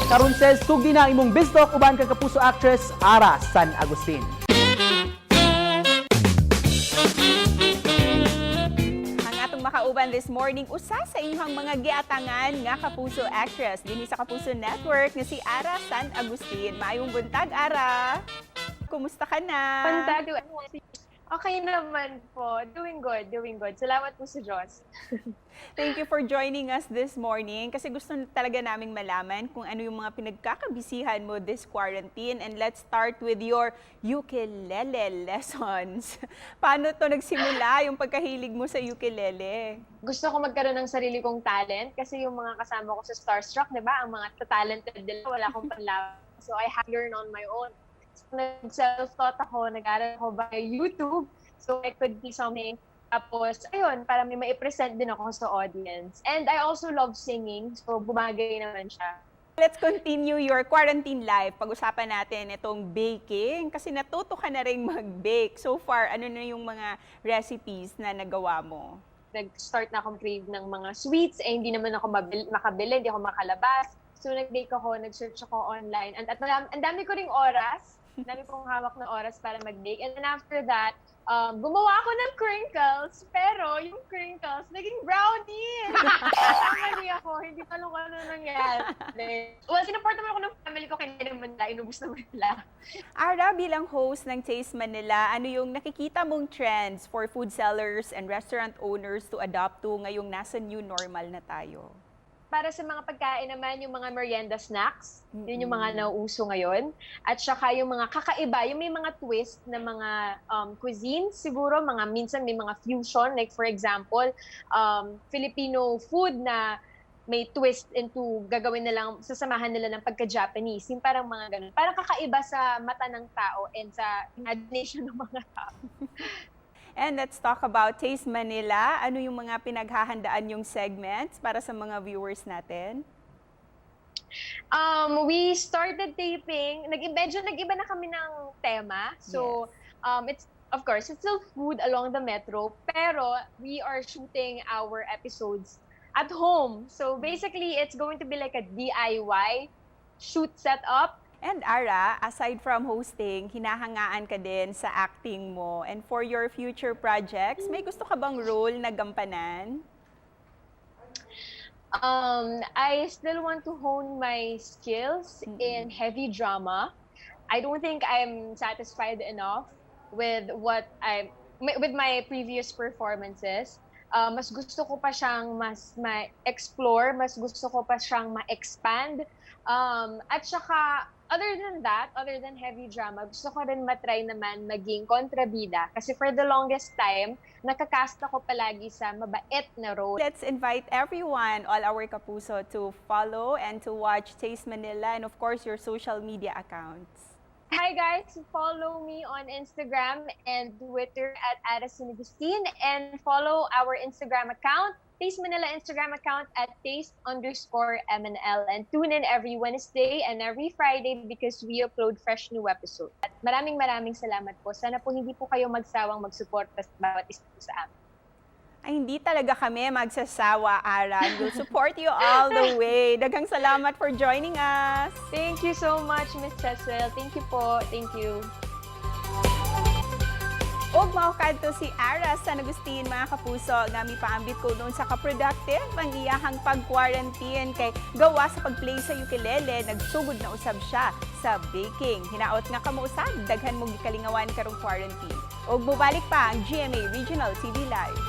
Karon ses sugdi na imong bistok uban kay Kapuso actress Arra San Agustin. Ang atong makauban this morning usa sa inyong mga giatangan nga Kapuso actress dinhi sa Kapuso Network nga si Arra San Agustin. Maayong buntag, Arra. Kumusta ka na? Buntag. Okay naman po. Doing good, doing good. Salamat po sa Diyos. Thank you for joining us this morning kasi gusto talaga naming malaman kung ano yung mga pinagkakabisihan mo this quarantine. And let's start with your ukulele lessons. Paano to nagsimula yung pagkahilig mo sa ukulele? Gusto ko magkaroon ng sarili kong talent kasi yung mga kasama ko sa Starstruck, di ba? Ang mga talented nila, wala akong panlaban. So I had to learn on my own. So, nag-self-taught ako, nag-aral ako by YouTube. So I could be something. Tapos, ayun, para may ma-present din ako sa audience. And I also love singing, so bumagay naman siya. Let's continue your quarantine life. Pag-usapan natin itong baking kasi natuto ka na rin mag-bake. So far, ano na yung mga recipes na nagawa mo? Nag-start na akong crave ng mga sweets, hindi naman ako makabili, hindi ako makalabas. So nag-bake ako, nag-search ako online. And ang dami ko ring oras, dami kong hawak na oras para mag-bake. And then after that, gumawa ako ng crinkles, pero yung crinkles, naging brownies! Kamali ako, hindi ko alam kung ano nangyari. Well, sinuport naman ako ng family ko, kaya naman nila, inubos naman nila. Arra, bilang host ng Taste Manila, ano yung nakikita mong trends for food sellers and restaurant owners to adopt to ngayong nasa new normal na tayo? Para sa mga pagkain naman, yung mga merienda snacks, yun yung mga nauuso ngayon. At saka yung mga kakaiba, yung may mga twist na mga cuisines siguro, minsan may mga fusion, like for example, Filipino food na may twist into gagawin nilang, sasamahan nila ng pagka-Japanese. Yung parang mga ganun. Parang kakaiba sa mata ng tao and sa imagination ng mga tao. And let's talk about Taste Manila. Ano yung mga pinaghahandaan yung segments para sa mga viewers natin? We started taping, medyo nag-iba na kami ng tema. So, it's of course, it's still food along the metro, pero we are shooting our episodes at home. So basically, it's going to be like a DIY shoot setup. And Arra, aside from hosting, hinahangaan ka din sa acting mo. And for your future projects, may gusto ka bang role na gampanan? I still want to hone my skills in heavy drama. I don't think I'm satisfied enough with with my previous performances. Mas gusto ko pa siyang mas ma-explore, mas gusto ko pa siyang ma-expand. At saka, other than heavy drama, gusto ko rin matry naman maging kontrabida. Kasi for the longest time, nakakast ako palagi sa mabait na role. Let's invite everyone, all our Kapuso, to follow and to watch Taste Manila and of course your social media accounts. Hi guys! Follow me on Instagram and Twitter at Agustin and follow our Instagram account, Taste Manila Instagram account at taste_MNL, and tune in every Wednesday and every Friday because we upload fresh new episodes. At maraming salamat po. Sana po hindi po kayo magsawang magsuporta sa bawat isa po sa amin. Ay, hindi talaga kami magsasawa, Arra. We'll support you all the way. Daghang salamat for joining us. Thank you so much, Miss Cecil. Thank you po. Thank you. Og maukad to si Arra San Agustin, mga Kapuso, nga mipaambit ko noon sa kaproductive ang iyahang pag-quarantine kay gawa sa pag-play sa ukulele, nagsugod na usab siya sa baking. Hinaot nga kamuusad, daghan mong gikalingawan karong quarantine. Og mubalik pa ang GMA Regional TV Live.